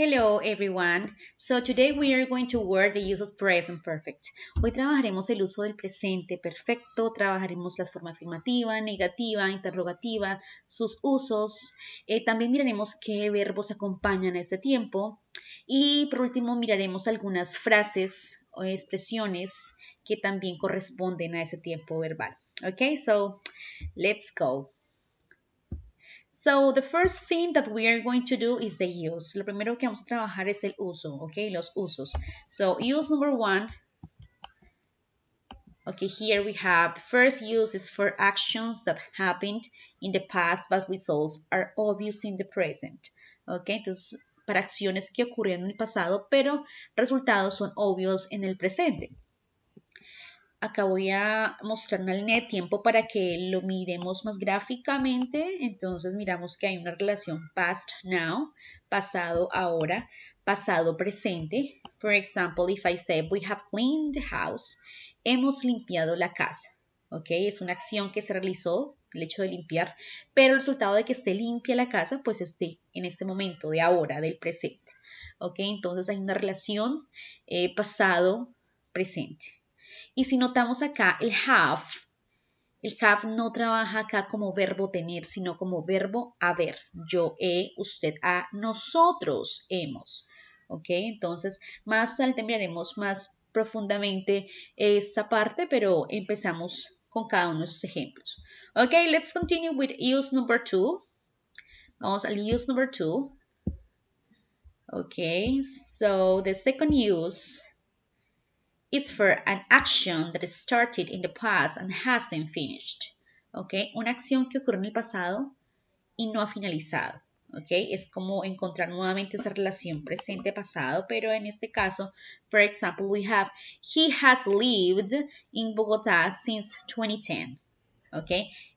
Hello everyone. So today we are going to work the use of present perfect. Hoy trabajaremos el uso del presente perfecto, trabajaremos la forma afirmativa, negativa, interrogativa, sus usos. También miraremos qué verbos acompañan a ese tiempo. Y por último miraremos algunas frases o expresiones que también corresponden a ese tiempo verbal. Okay, so let's go. So the first thing that we are going to do is the use. Lo primero que vamos a trabajar es el uso, okay, los usos. So use number one. Okay, here we have the first use is for actions that happened in the past but results are obvious in the present. Okay, entonces para acciones que ocurrieron en el pasado pero resultados son obvios en el presente. Acá voy a mostrar una línea de tiempo para que lo miremos más gráficamente. Entonces miramos que hay una relación past now, pasado ahora, pasado presente. For example, if I say we have cleaned the house, hemos limpiado la casa. ¿Ok? Es una acción que se realizó, el hecho de limpiar, pero el resultado de que esté limpia la casa, pues esté en este momento de ahora, del presente. ¿Ok? Entonces hay una relación pasado presente. Y si notamos acá el have no trabaja acá como verbo tener, sino como verbo haber. Yo he, usted ha, nosotros hemos. ¿Ok? Entonces, más adelante miraremos más profundamente esta parte, pero empezamos con cada uno de sus ejemplos. Ok, let's continue with use number 2. Vamos al use number 2. Ok, so the second use is for an action that started in the past and hasn't finished. ¿Ok? Una acción que ocurrió en el pasado y no ha finalizado. ¿Ok? Es como encontrar nuevamente esa relación presente-pasado, pero en este caso, for example, we have, he has lived in Bogotá since 2010. ¿Ok?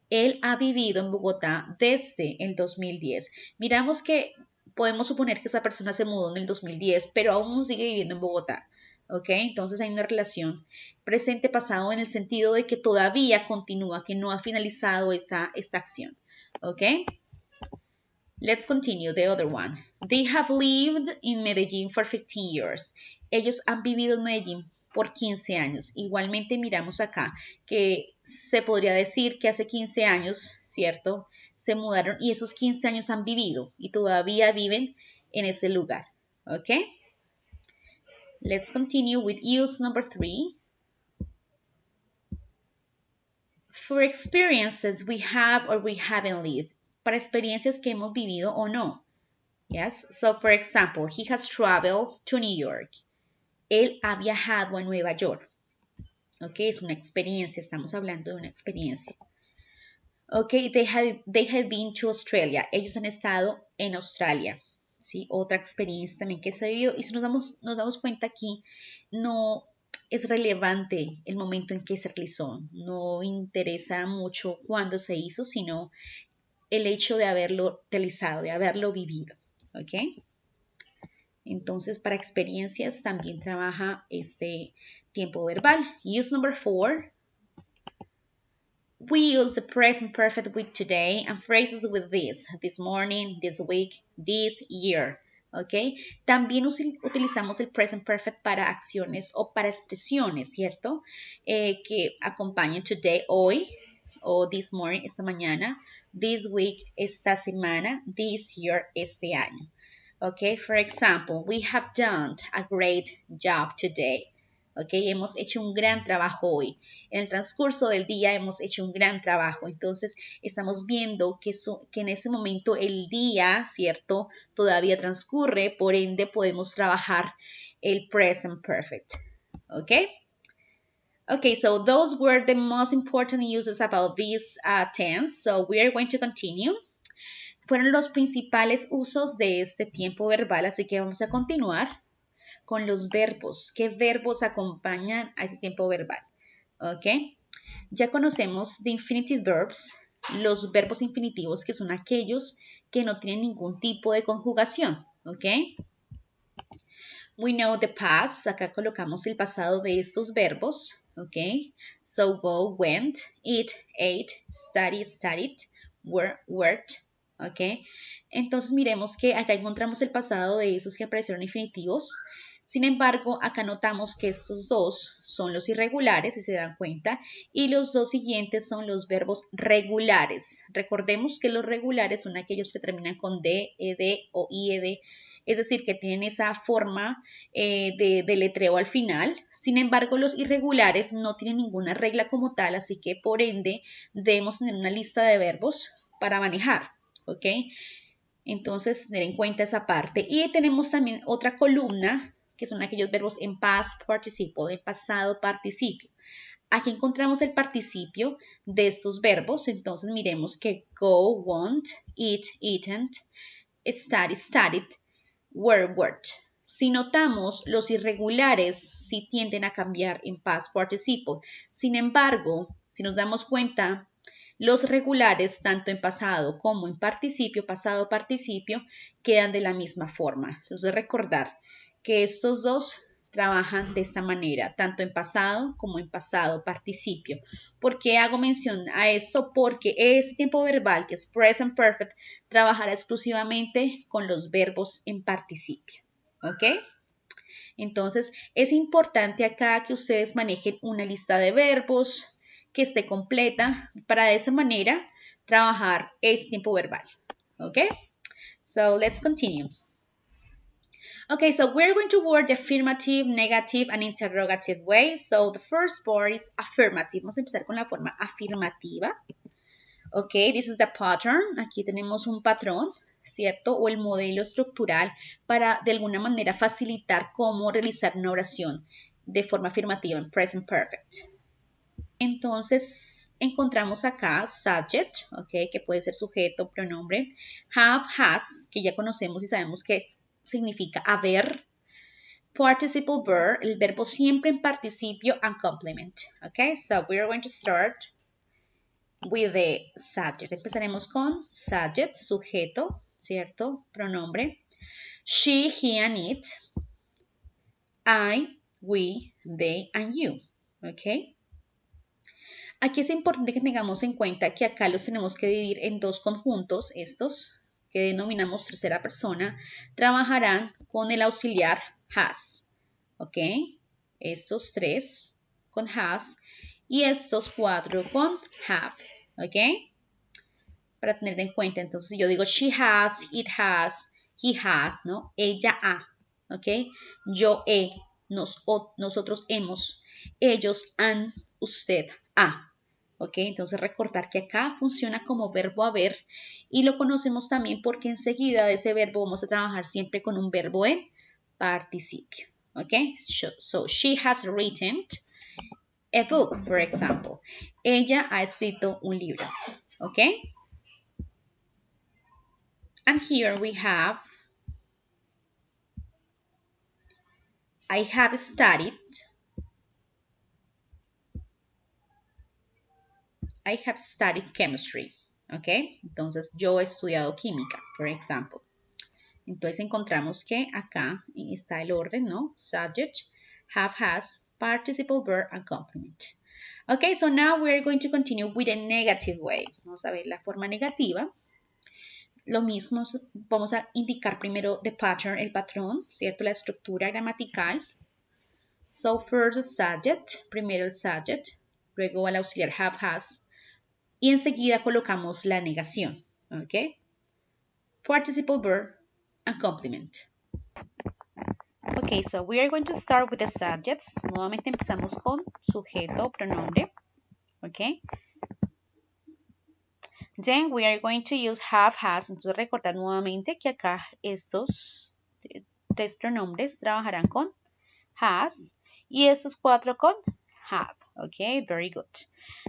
Él ha vivido en Bogotá desde el 2010. Miramos que podemos suponer que esa persona se mudó en el 2010, pero aún sigue viviendo en Bogotá. ¿Ok? Entonces hay una relación presente-pasado en el sentido de que todavía continúa, que no ha finalizado esta acción. ¿Ok? Let's continue the other one. They have lived in Medellín for 15 years. Ellos han vivido en Medellín por 15 años. Igualmente miramos acá que se podría decir que hace 15 años, ¿cierto? Se mudaron y esos 15 años han vivido y todavía viven en ese lugar. ¿Ok? Let's continue with use number 3. For experiences we have or we haven't lived. Para experiencias que hemos vivido o no. Yes, so for example, he has traveled to New York. Él ha viajado a Nueva York. Ok, es una experiencia, estamos hablando de una experiencia. Ok, they have been to Australia. Ellos han estado en Australia. ¿Sí? Otra experiencia también que se ha vivido. Y si nos damos cuenta aquí, no es relevante el momento en que se realizó. No interesa mucho cuándo se hizo, sino el hecho de haberlo realizado, de haberlo vivido. ¿Ok? Entonces, para experiencias también trabaja este tiempo verbal. Use number 4. We use the present perfect with today and phrases with this morning, this week, this year. ¿Ok? También utilizamos el present perfect para acciones o para expresiones, ¿cierto? Que acompañen today, hoy, o this morning, esta mañana, this week, esta semana, this year, este año. Okay, for example, we have done a great job today. Okay, hemos hecho un gran trabajo hoy. En el transcurso del día hemos hecho un gran trabajo. Entonces, estamos viendo que en ese momento el día, ¿cierto? Todavía transcurre, por ende podemos trabajar el present perfect. Okay? Okay, so those were the most important uses about this tense. So we are going to continue. Fueron los principales usos de este tiempo verbal, así que vamos a continuar con los verbos. ¿Qué verbos acompañan a ese tiempo verbal? ¿Ok? Ya conocemos the infinitive verbs, los verbos infinitivos, que son aquellos que no tienen ningún tipo de conjugación. ¿Ok? We know the past, acá colocamos el pasado de estos verbos. ¿Ok? So, go, went, eat, ate, study, studied, were, worked, ¿ok? Entonces miremos que acá encontramos el pasado de esos que aparecieron infinitivos. Sin embargo, acá notamos que estos dos son los irregulares, si se dan cuenta, y los dos siguientes son los verbos regulares. Recordemos que los regulares son aquellos que terminan con D, ED o IED, es decir, que tienen esa forma de letreo al final. Sin embargo, los irregulares no tienen ninguna regla como tal, así que por ende debemos tener una lista de verbos para manejar, ¿ok? Entonces, tener en cuenta esa parte. Y tenemos también otra columna, que son aquellos verbos en past participle, en pasado participio. Aquí encontramos el participio de estos verbos. Entonces, miremos que go, won't, eat, eaten, study, studied, were, worked. Si notamos, los irregulares sí tienden a cambiar en past participle. Sin embargo, si nos damos cuenta, los regulares, tanto en pasado como en participio, pasado participio, quedan de la misma forma. Entonces, recordar que estos dos trabajan de esta manera, tanto en pasado como en pasado participio. ¿Por qué hago mención a esto? Porque ese tiempo verbal, que es present perfect, trabajará exclusivamente con los verbos en participio. ¿Ok? Entonces, es importante acá que ustedes manejen una lista de verbos que esté completa para de esa manera trabajar este tiempo verbal. ¿Ok? So, let's continue. Okay, so we're going to work the affirmative, negative, and interrogative way. So the first part is affirmative. Vamos a empezar con la forma afirmativa. Okay, this is the pattern. Aquí tenemos un patrón, ¿cierto? O el modelo estructural para de alguna manera facilitar cómo realizar una oración de forma afirmativa en present perfect. Entonces, encontramos acá subject, ¿ok? Que puede ser sujeto, pronombre. Have, has, que ya conocemos y sabemos que significa haber. Participle verb, el verbo siempre en participio, and complement. ¿Ok? So, we are going to start with the subject. Empezaremos con subject, sujeto, ¿cierto? Pronombre. She, he, and it. I, we, they, and you. ¿Ok? Aquí es importante que tengamos en cuenta que acá los tenemos que dividir en dos conjuntos. Estos, que denominamos tercera persona, trabajarán con el auxiliar has. ¿Ok? Estos tres con has y estos cuatro con have. ¿Ok? Para tener en cuenta, entonces, si yo digo she has, it has, he has, ¿no? Ella ha, ¿ok? Yo he, nosotros hemos, ellos han, usted ha, ¿ok? Entonces, recordar que acá funciona como verbo haber y lo conocemos también porque enseguida de ese verbo vamos a trabajar siempre con un verbo en participio, ¿ok? So, she has written a book, for example. Ella ha escrito un libro, ¿ok? And here we have, I have studied chemistry. ¿Ok? Entonces, yo he estudiado química, por ejemplo. Entonces, encontramos que acá está el orden, ¿no? Subject, have, has, participle verb, and complement. Ok, so now we're going to continue with a negative way. Vamos a ver la forma negativa. Lo mismo, vamos a indicar primero the pattern, el patrón, ¿cierto? La estructura gramatical. So first the subject, primero el subject, luego el auxiliar have, has, y enseguida colocamos la negación, ¿ok? Participle verb and complement. Ok, so we are going to start with the subjects. Nuevamente empezamos con sujeto, pronombre, ¿ok? Then we are going to use have, has. Entonces recordar nuevamente que acá estos tres pronombres trabajarán con has y estos cuatro con have. Ok, very good.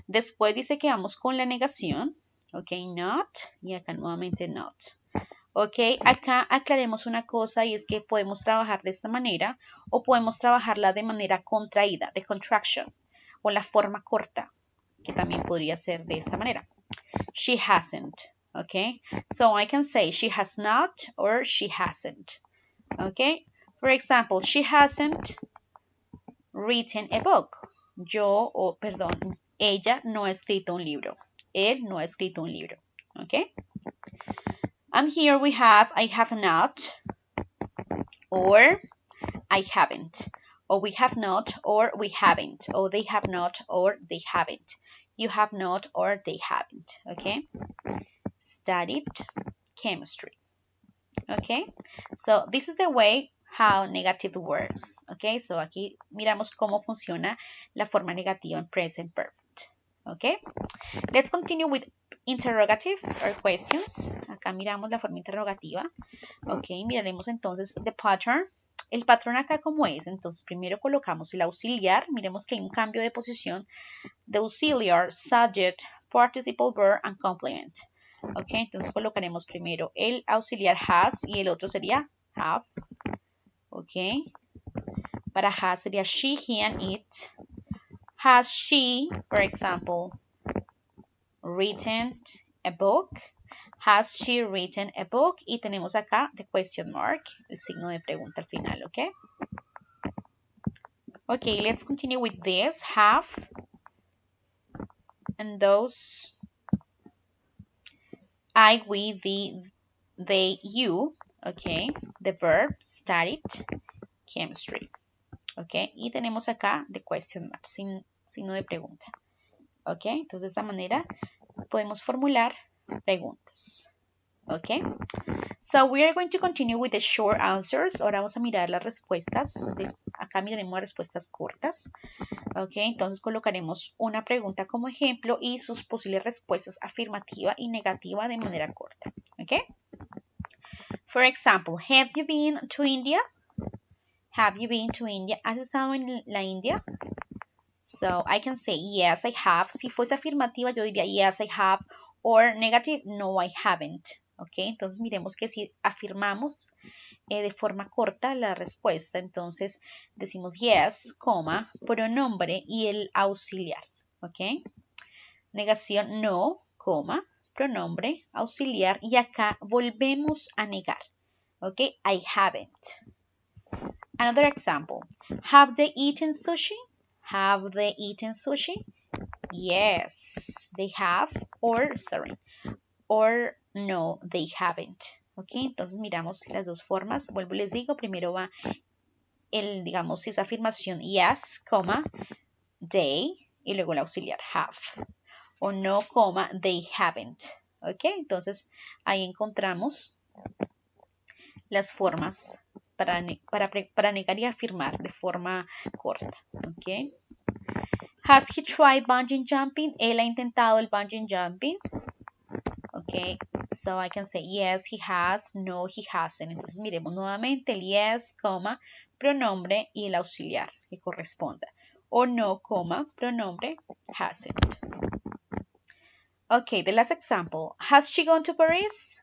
Después dice que vamos con la negación. Ok, not. Y acá nuevamente not. Ok, acá aclaremos una cosa y es que podemos trabajar de esta manera o podemos trabajarla de manera contraída, de contraction, o la forma corta, que también podría ser de esta manera. She hasn't. Ok, so I can say she has not or she hasn't. Ok, for example, she hasn't written a book. Ella no ha escrito un libro. Él no ha escrito un libro. ¿Ok? And here we have I have not, or I haven't, or we have not, or we haven't, or they have not, or they haven't. You have not, or they haven't. Okay? Studied chemistry. Okay? So this is the way how negative works. Okay? So aquí miramos cómo funciona la forma negativa en present perfect. Okay? Let's continue with interrogative or questions. Acá miramos la forma interrogativa. Ok, miraremos entonces the pattern. El patrón acá como es, entonces primero colocamos el auxiliar, miremos que hay un cambio de posición de auxiliar, subject, participle verb and complement. Ok, entonces colocaremos primero el auxiliar has y el otro sería have. Ok, para has sería she, he and it. Has she, for example, written a book? Has she written a book? Y tenemos acá the question mark, el signo de pregunta al final, ¿ok? Okay, let's continue with this. Have and those. I, we, they, you. Okay, the verb studied chemistry. Okay, y tenemos acá the question mark, signo de pregunta. Okay, entonces de esta manera podemos formular preguntas. Okay. So we are going to continue with the short answers. Ahora vamos a mirar las respuestas. Acá miraremos las respuestas cortas. Ok, entonces colocaremos una pregunta como ejemplo y sus posibles respuestas afirmativa y negativa de manera corta. Ok. For example, have you been to India? Have you been to India? ¿Has estado en la India? So I can say yes, I have. Si fuese afirmativa, yo diría yes, I have. Or negative, no, I haven't. Ok, entonces miremos que si afirmamos de forma corta la respuesta, entonces decimos yes, coma, pronombre y el auxiliar. Ok, negación no, coma, pronombre, auxiliar y acá volvemos a negar. Ok, I haven't. Another example, have they eaten sushi? Have they eaten sushi? Yes, they have, or no, they haven't. Ok, entonces miramos las dos formas. Vuelvo y les digo, primero va el, digamos, si es afirmación yes, coma, they, y luego el auxiliar have. O no, coma, they haven't. Ok, entonces ahí encontramos las formas para negar y afirmar de forma corta. Ok. Has he tried bungee jumping? Él ha intentado el bungee jumping. Ok, so I can say yes, he has, no, he hasn't. Entonces miremos nuevamente el yes, coma, pronombre y el auxiliar que corresponda. O no, coma, pronombre, hasn't. Okay, the last example. Has she gone to Paris?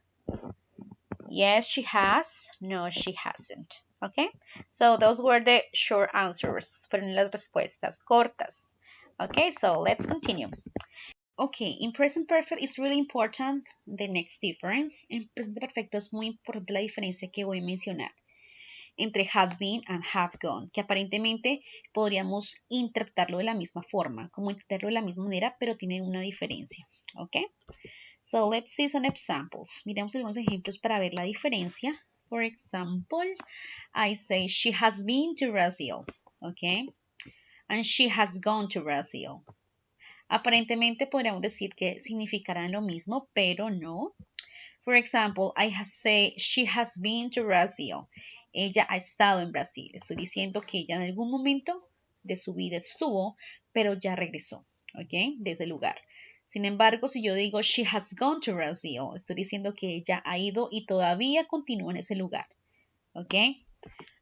Yes, she has. No, she hasn't. Okay, so those were the short answers. Fueron las respuestas cortas. Okay, so let's continue. Okay, in present perfect it's really important the next difference. En presente perfecto es muy importante la diferencia que voy a mencionar entre have been and have gone, que aparentemente podríamos interpretarlo de la misma forma, como interpretarlo de la misma manera, pero tiene una diferencia. Ok, so let's see some examples. Miremos algunos ejemplos para ver la diferencia. For example, I say she has been to Brazil, okay, and she has gone to Brazil. Aparentemente podríamos decir que significarán lo mismo, pero no. For example, I say she has been to Brazil. Ella ha estado en Brasil. Estoy diciendo que ella en algún momento de su vida estuvo, pero ya regresó, ¿ok? De ese lugar. Sin embargo, si yo digo she has gone to Brazil, estoy diciendo que ella ha ido y todavía continúa en ese lugar, ¿ok?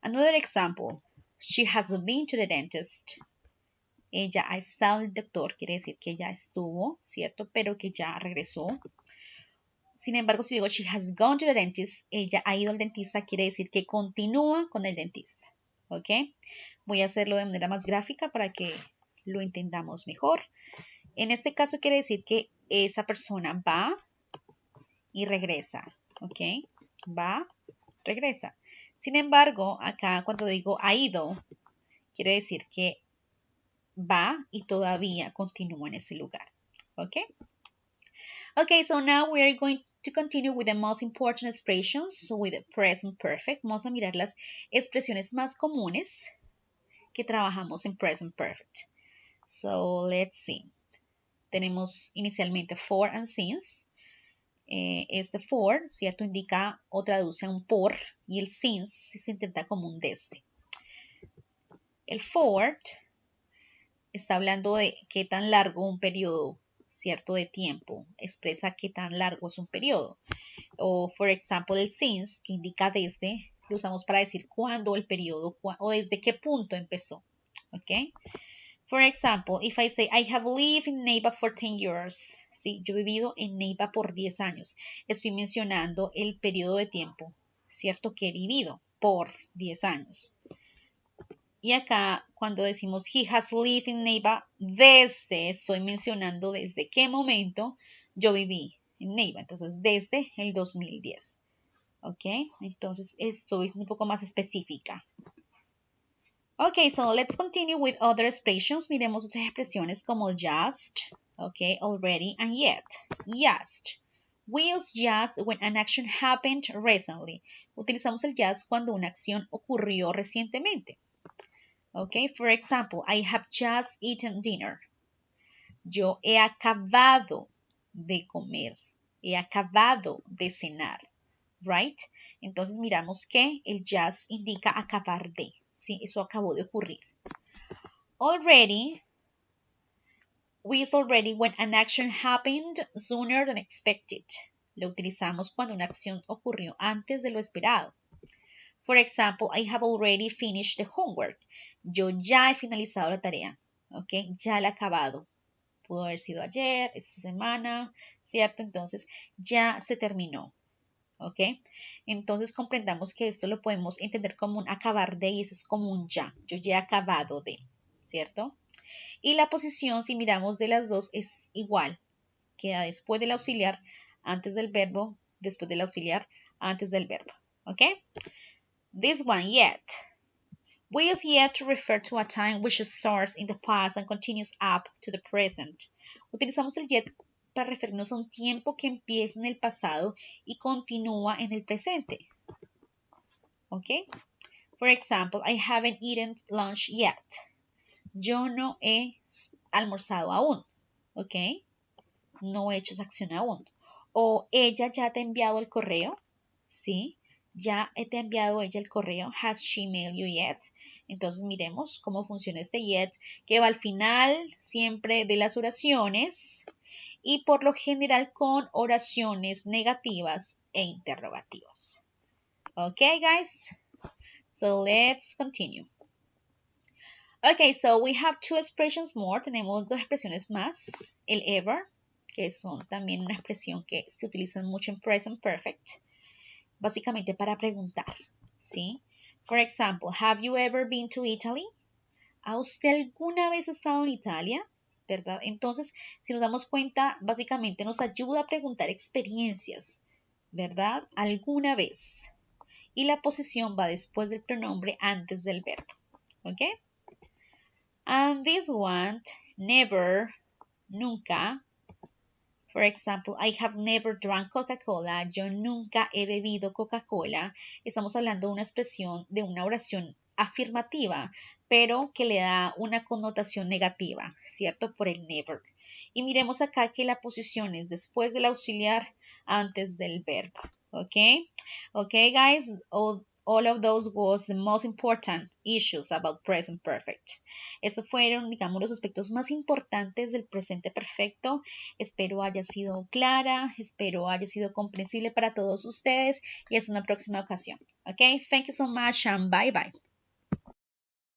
Another example, she has been to the dentist. Ella ha estado en el doctor, quiere decir que ya estuvo, ¿cierto? Pero que ya regresó. Sin embargo, si digo she has gone to the dentist, ella ha ido al dentista, quiere decir que continúa con el dentista. ¿Ok? Voy a hacerlo de manera más gráfica para que lo entendamos mejor. En este caso quiere decir que esa persona va y regresa. ¿Ok? Va, regresa. Sin embargo, acá cuando digo ha ido, quiere decir que va y todavía continúa en ese lugar. Okay? Okay, so now we are going to continue with the most important expressions with the present perfect, vamos a mirar las expresiones más comunes que trabajamos en present perfect. So, let's see. Tenemos inicialmente for and since. Este for, ¿cierto? Indica o traduce a un por y el since se interpreta como un desde. El for está hablando de qué tan largo un periodo, ¿cierto? De tiempo. Expresa qué tan largo es un periodo. O, for example, el since, que indica desde, lo usamos para decir cuándo el periodo o desde qué punto empezó. ¿Ok? For example, if I say, I have lived in Neiva for 10 years. Sí, yo he vivido en Neiva por 10 años. Estoy mencionando el periodo de tiempo, ¿cierto? Que he vivido por 10 años. Y acá, cuando decimos he has lived in Neiva, desde, estoy mencionando desde qué momento yo viví en Neiva. Entonces, desde el 2010. ¿Ok? Entonces, estoy un poco más específica. Okay, so let's continue with other expressions. Miremos otras expresiones como just, okay, already, and yet. Just. We use just when an action happened recently. Utilizamos el just cuando una acción ocurrió recientemente. Okay, for example, I have just eaten dinner. Yo he acabado de comer. He acabado de cenar. Right? Entonces miramos que el just indica acabar de. Sí, eso acabó de ocurrir. Already, we use already when an action happened sooner than expected. Lo utilizamos cuando una acción ocurrió antes de lo esperado. For example, I have already finished the homework. Yo ya he finalizado la tarea. ¿Ok? Ya la he acabado. Pudo haber sido ayer, esta semana, ¿cierto? Entonces, ya se terminó. ¿Ok? Entonces, comprendamos que esto lo podemos entender como un acabar de y eso es como un ya. Yo ya he acabado de, ¿cierto? Y la posición, si miramos de las dos, es igual. Queda después del auxiliar, antes del verbo, después del auxiliar, antes del verbo. ¿Ok? This one, yet. We use yet to refer to a time which starts in the past and continues up to the present. Utilizamos el yet para referirnos a un tiempo que empieza en el pasado y continúa en el presente. ¿Ok? For example, I haven't eaten lunch yet. Yo no he almorzado aún. ¿Ok? No he hecho esa acción aún. O ella ya te ha enviado el correo. ¿Sí? Ya te ha enviado ella el correo. Has she mailed you yet? Entonces miremos cómo funciona este yet, que va al final siempre de las oraciones y por lo general con oraciones negativas e interrogativas. ¿Ok, guys? So let's continue. Okay, so we have two expressions more. Tenemos dos expresiones más. El ever, que son también una expresión que se utiliza mucho en present perfect. Básicamente para preguntar, ¿sí? For example, have you ever been to Italy? ¿Ha usted alguna vez estado en Italia? ¿Verdad? Entonces, si nos damos cuenta, básicamente nos ayuda a preguntar experiencias, ¿verdad? Alguna vez. Y la posición va después del pronombre antes del verbo, ¿ok? And this one, never, nunca. For example, I have never drank Coca-Cola. Yo nunca he bebido Coca-Cola. Estamos hablando de una expresión, de una oración afirmativa, pero que le da una connotación negativa, ¿cierto? Por el never. Y miremos acá que la posición es después del auxiliar, antes del verbo. ¿Ok? ¿Ok, guys? All of those was the most important issues about present perfect. Estos fueron, digamos, los aspectos más importantes del presente perfecto. Espero haya sido clara, espero haya sido comprensible para todos ustedes y hasta una próxima ocasión. Ok, thank you so much and bye bye.